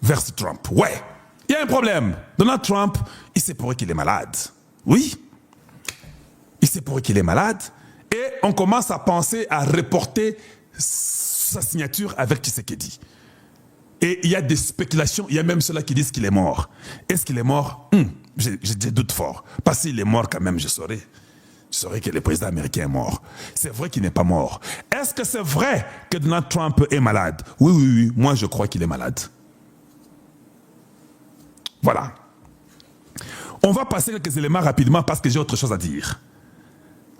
versus Trump. Ouais, il y a un problème. Donald Trump, il sait pour qu'il est malade. Oui, il sait pour qu'il est malade. Et on commence à penser à reporter sa signature avec Tshisekedi. Et il y a des spéculations, il y a même ceux-là qui disent qu'il est mort. Est-ce qu'il est mort? J'ai des doutes forts. Parce qu'il est mort quand même, je saurais que le président américain est mort. C'est vrai qu'il n'est pas mort. Est-ce que c'est vrai que Donald Trump est malade? Oui, oui, oui, moi je crois qu'il est malade. Voilà. On va passer quelques éléments rapidement parce que j'ai autre chose à dire.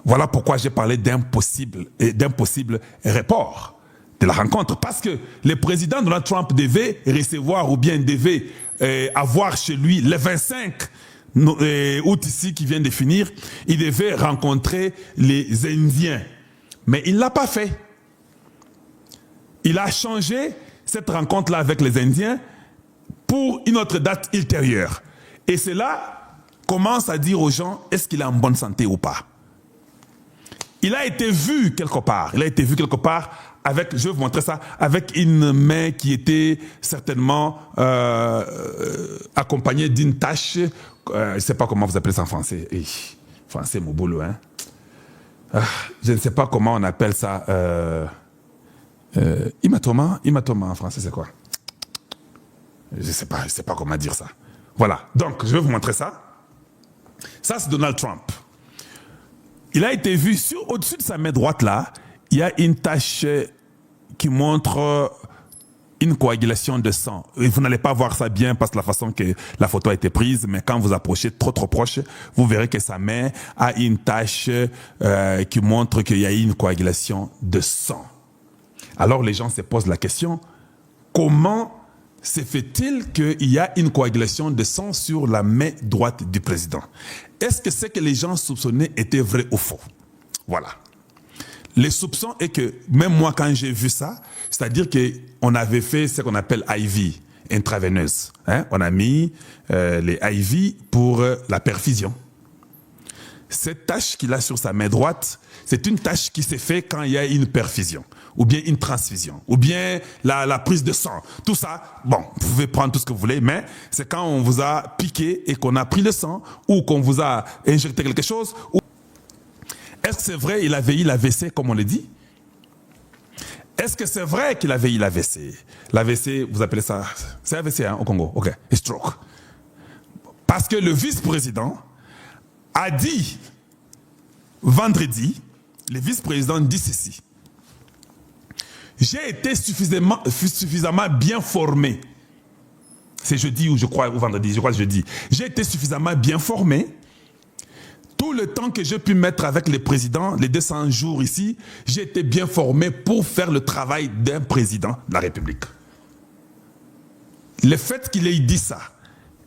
Voilà pourquoi j'ai parlé d'un possible report de la rencontre. Parce que le président Donald Trump devait recevoir ou bien devait avoir chez lui le 25 août ici qui vient de finir, il devait rencontrer les Indiens. Mais il ne l'a pas fait. Il a changé cette rencontre-là avec les Indiens pour une autre date ultérieure. Et cela commence à dire aux gens, est-ce qu'il est en bonne santé ou pas? Il a été vu quelque part. Il a été vu quelque part avec, je vais vous montrer ça, avec une main qui était certainement accompagnée d'une tache. Je ne sais pas comment vous appelez ça en français. Français, mon boulot, hein. Je ne sais pas comment on appelle ça. Hématoma en français, c'est quoi? Je ne sais pas comment dire ça. Voilà. Donc, je vais vous montrer ça. Ça, c'est Donald Trump. Il a été vu au-dessus de sa main droite là, il y a une tache qui montre une coagulation de sang. Et vous n'allez pas voir ça bien parce que la façon que la photo a été prise, mais quand vous approchez trop proche, vous verrez que sa main a une tache qui montre qu'il y a eu une coagulation de sang. Alors les gens se posent la question, comment se fait-il qu'il y a une coagulation de sang sur la main droite du président? Est-ce que ce que les gens soupçonnaient était vrai ou faux? Voilà. Le soupçon est que, même moi quand j'ai vu ça, c'est-à-dire qu'on avait fait ce qu'on appelle IV, intraveineuse. Hein? On a mis les IV pour la perfusion. Cette tache qu'il a sur sa main droite, c'est une tache qui s'est faite quand il y a une perfusion, ou bien une transfusion, ou bien la prise de sang. Tout ça, bon, vous pouvez prendre tout ce que vous voulez, mais c'est quand on vous a piqué et qu'on a pris le sang, ou qu'on vous a injecté quelque chose. Est-ce que c'est vrai qu'il avait eu l'AVC, comme on le dit? Est-ce que c'est vrai qu'il avait eu l'AVC? L'AVC, vous appelez ça, c'est AVC hein, au Congo, ok, et stroke. Parce que le vice-président a dit, vendredi, le vice-président dit ceci. J'ai été suffisamment bien formé. C'est jeudi ou je crois, ou vendredi, je crois que jeudi. J'ai été suffisamment bien formé. Tout le temps que j'ai pu mettre avec le président, les 200 jours ici, j'ai été bien formé pour faire le travail d'un président de la République. Le fait qu'il ait dit ça,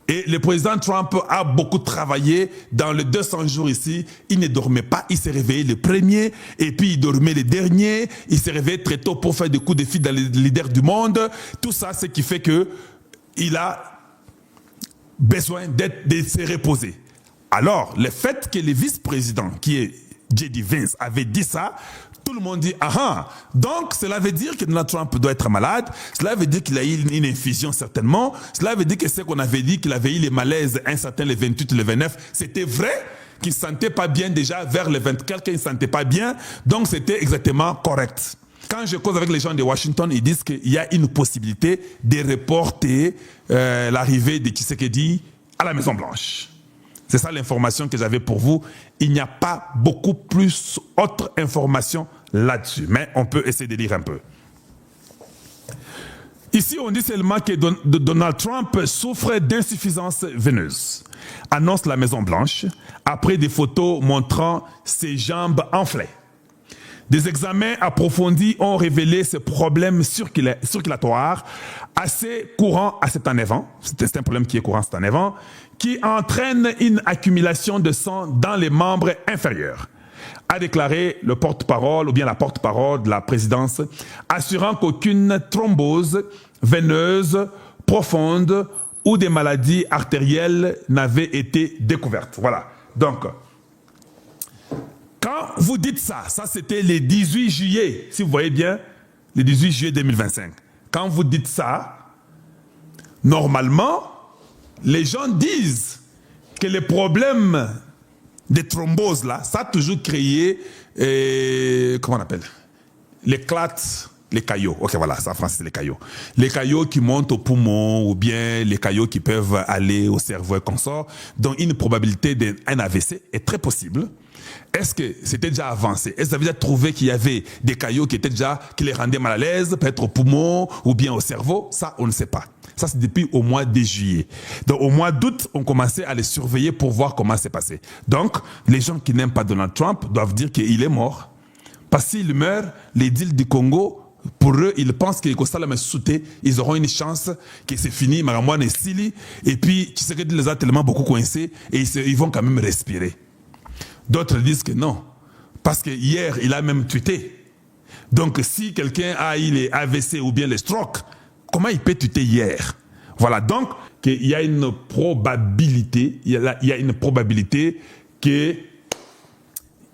et le président Trump a beaucoup travaillé dans les 200 jours ici. Il ne dormait pas, il s'est réveillé le premier, et puis il dormait le dernier. Il s'est réveillé très tôt pour faire des coups de fil dans les leaders du monde. Tout ça, c'est ce qui fait qu'il a besoin de se reposer. Alors, le fait que le vice-président, qui est J.D. Vance, avait dit ça, tout le monde dit, donc cela veut dire que Donald Trump doit être malade, cela veut dire qu'il a eu une infusion certainement, cela veut dire que ce qu'on avait dit, qu'il avait eu les malaises incertains le 28 et le 29, c'était vrai, qu'il ne se sentait pas bien déjà vers le 24, qu'il ne se sentait pas bien, donc c'était exactement correct. Quand je cause avec les gens de Washington, ils disent qu'il y a une possibilité de reporter l'arrivée de Tshisekedi à la Maison-Blanche. C'est ça l'information que j'avais pour vous. Il n'y a pas beaucoup plus autre information là-dessus. Mais on peut essayer de lire un peu. Ici, on dit seulement que Donald Trump souffre d'insuffisance veineuse. Annonce la Maison-Blanche après des photos montrant ses jambes enflées. Des examens approfondis ont révélé ce problème circulatoire assez courant à cet en-avant. C'est un problème qui est courant à cet en-avant, qui entraîne une accumulation de sang dans les membres inférieurs, a déclaré le porte-parole ou bien la porte-parole de la présidence, assurant qu'aucune thrombose veineuse profonde ou des maladies artérielles n'avaient été découvertes. Voilà. Donc, quand vous dites ça, ça c'était le 18 juillet, si vous voyez bien, le 18 juillet 2025. Quand vous dites ça, normalement, les gens disent que les problèmes des thromboses, là, ça a toujours créé, comment on appelle, l'éclat, les caillots. Ok, voilà, ça en français, c'est les caillots. Les caillots qui montent au poumon ou bien les caillots qui peuvent aller au cerveau et consort. Donc, une probabilité d'un AVC est très possible. Est-ce que c'était déjà avancé? Est-ce que vous avez déjà trouvé qu'il y avait des caillots qui les rendaient mal à l'aise, peut-être au poumon ou bien au cerveau? Ça, on ne sait pas. Ça, c'est depuis au mois de juillet. Donc, au mois d'août, on commençait à les surveiller pour voir comment c'est passé. Donc, les gens qui n'aiment pas Donald Trump doivent dire qu'il est mort. Parce qu'il meurt, les deals du Congo, pour eux, ils pensent qu'ils ils auront une chance que c'est fini, Maramouane et Sili, et puis Tshisekedi les a tellement beaucoup coincés, et ils vont quand même respirer. D'autres disent que non, parce que hier, il a même tweeté. Donc, si quelqu'un a eu les AVC ou bien les strokes, comment il peut tweeter hier? Voilà, donc, il y a une probabilité, qu'il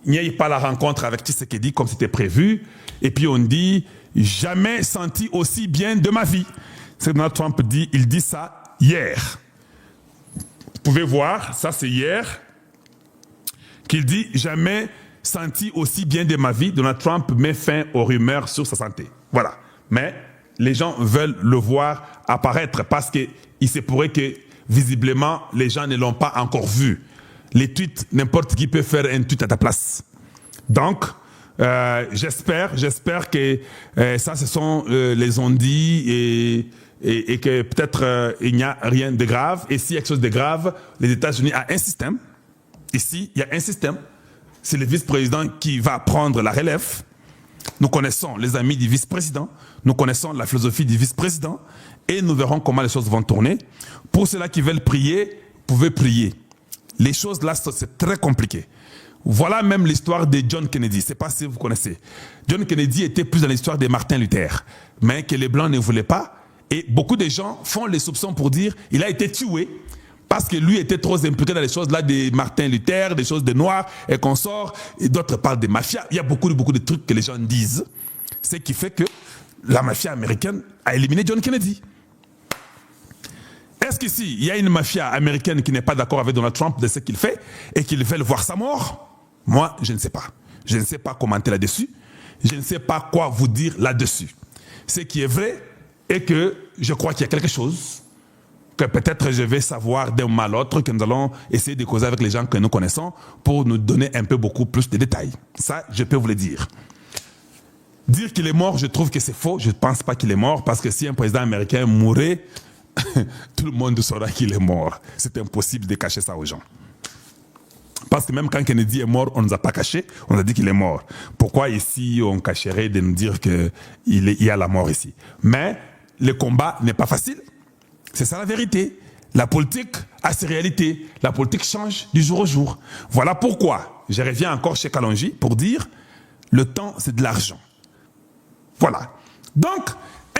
n'y ait pas la rencontre avec Tshisekedi comme c'était prévu, et puis on dit, jamais senti aussi bien de ma vie. C'est Donald Trump dit, il dit ça hier. Vous pouvez voir, ça c'est hier, qu'il dit, jamais senti aussi bien de ma vie. Donald Trump met fin aux rumeurs sur sa santé. Voilà. Mais les gens veulent le voir apparaître parce qu'il se pourrait que, visiblement, les gens ne l'ont pas encore vu. Les tweets, n'importe qui peut faire un tweet à ta place. Donc, j'espère que ça, ce sont les ondits et que peut-être il n'y a rien de grave. Et s'il y a quelque chose de grave, les États-Unis ont un système. Ici, il y a un système. C'est le vice-président qui va prendre la relève. Nous connaissons les amis du vice-président. Nous connaissons la philosophie du vice-président. Et nous verrons comment les choses vont tourner. Pour ceux-là qui veulent prier, vous pouvez prier. Les choses là, c'est très compliqué. Voilà même l'histoire de John Kennedy. Je ne sais pas si vous connaissez. John Kennedy était plus dans l'histoire de Martin Luther, mais que les Blancs ne voulaient pas. Et beaucoup de gens font les soupçons pour dire qu'il a été tué parce que lui était trop impliqué dans les choses là de Martin Luther, des choses de Noirs et consorts. Et d'autres parlent de mafia. Il y a beaucoup de trucs que les gens disent. Ce qui fait que la mafia américaine a éliminé John Kennedy. Est-ce qu'ici, il y a une mafia américaine qui n'est pas d'accord avec Donald Trump de ce qu'il fait et qu'ils veulent voir sa mort? Moi, je ne sais pas. Je ne sais pas commenter là-dessus. Je ne sais pas quoi vous dire là-dessus. Ce qui est vrai est que je crois qu'il y a quelque chose que peut-être je vais savoir d'un moment à l'autre, que nous allons essayer de causer avec les gens que nous connaissons pour nous donner un peu beaucoup plus de détails. Ça, je peux vous le dire. Dire qu'il est mort, je trouve que c'est faux. Je ne pense pas qu'il est mort parce que si un président américain mourait, tout le monde saura qu'il est mort. C'est impossible de cacher ça aux gens. Parce que même quand Kennedy est mort, on ne nous a pas caché, on a dit qu'il est mort. Pourquoi ici on cacherait de nous dire qu'il y a la mort ici? Mais le combat n'est pas facile. C'est ça la vérité. La politique a ses réalités. La politique change du jour au jour. Voilà pourquoi je reviens encore chez Kalonji pour dire le temps, c'est de l'argent. Voilà. Donc,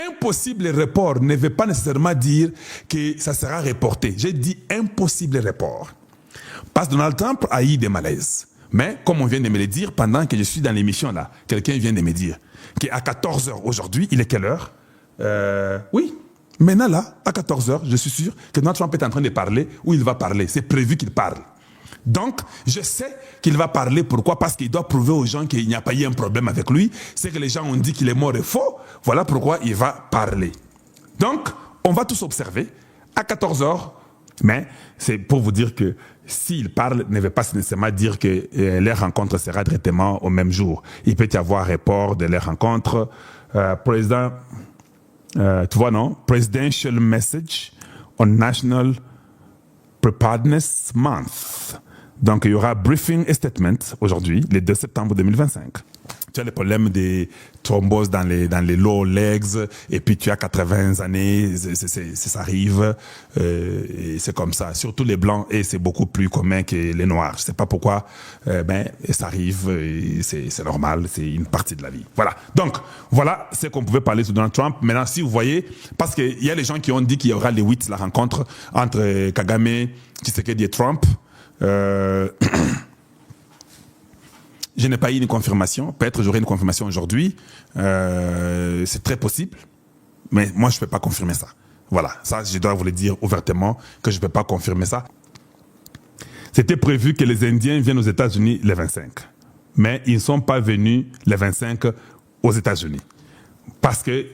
impossible report ne veut pas nécessairement dire que ça sera reporté. J'ai dit impossible report. Parce que Donald Trump a eu des malaises. Mais, comme on vient de me le dire, pendant que je suis dans l'émission là, quelqu'un vient de me dire qu'à 14h aujourd'hui, il est quelle heure? Oui. Maintenant là, à 14h, je suis sûr que Donald Trump est en train de parler ou il va parler. C'est prévu qu'il parle. Donc, je sais qu'il va parler. Pourquoi? Parce qu'il doit prouver aux gens qu'il n'y a pas eu un problème avec lui. C'est que les gens ont dit qu'il est mort et faux. Voilà pourquoi il va parler. Donc, on va tous observer à 14h. Mais c'est pour vous dire que s'il parle, ne veut pas nécessairement dire que leur rencontre sera directement au même jour. Il peut y avoir report de leur rencontre. Président, tu vois, non? Presidential Message on National Preparedness Month. Donc, il y aura briefing et statement aujourd'hui, le 2 septembre 2025. Tu as le problème des thromboses dans les low legs, et puis tu as 80 années, ça arrive, et c'est comme ça. Surtout les blancs, et c'est beaucoup plus commun que les noirs. Je ne sais pas pourquoi, ça arrive, c'est normal, c'est une partie de la vie. Voilà. Donc, voilà ce qu'on pouvait parler sur Donald Trump. Maintenant, si vous voyez, parce qu'il y a les gens qui ont dit qu'il y aura les 8, la rencontre entre Kagame, Tshisekedi et Trump. Je n'ai pas eu une confirmation. Peut-être j'aurai une confirmation aujourd'hui. C'est très possible. Mais moi, je ne peux pas confirmer ça. Voilà, ça, je dois vous le dire ouvertement que je ne peux pas confirmer ça. C'était prévu que les Indiens viennent aux États-Unis les 25. Mais ils ne sont pas venus les 25 aux États-Unis. Parce que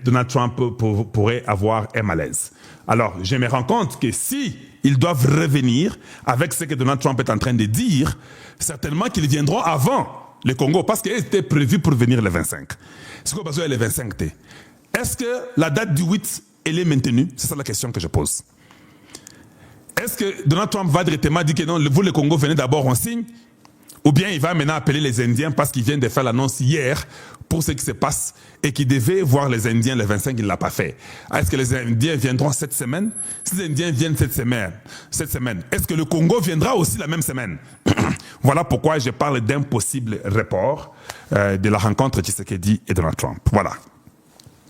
Donald Trump pourrait avoir un malaise. Alors, je me rends compte que si ils doivent revenir avec ce que Donald Trump est en train de dire, certainement qu'ils viendront avant le Congo, parce qu'ils étaient prévus pour venir les 25. C'est quoi besoin les 25 T? Est-ce que la date du 8, elle est maintenue? C'est ça la question que je pose. Est-ce que Donald Trump va directement dire que non, vous le Congo, venez d'abord, on signe? Ou bien il va maintenant appeler les Indiens parce qu'il vient de faire l'annonce hier pour ce qui se passe et qu'il devait voir les Indiens le 25, il ne l'a pas fait. Est-ce que les Indiens viendront cette semaine? Si les Indiens viennent cette semaine, est-ce que le Congo viendra aussi la même semaine? Voilà pourquoi je parle d'un possible report de la rencontre Tshisekedi et Donald Trump. Voilà.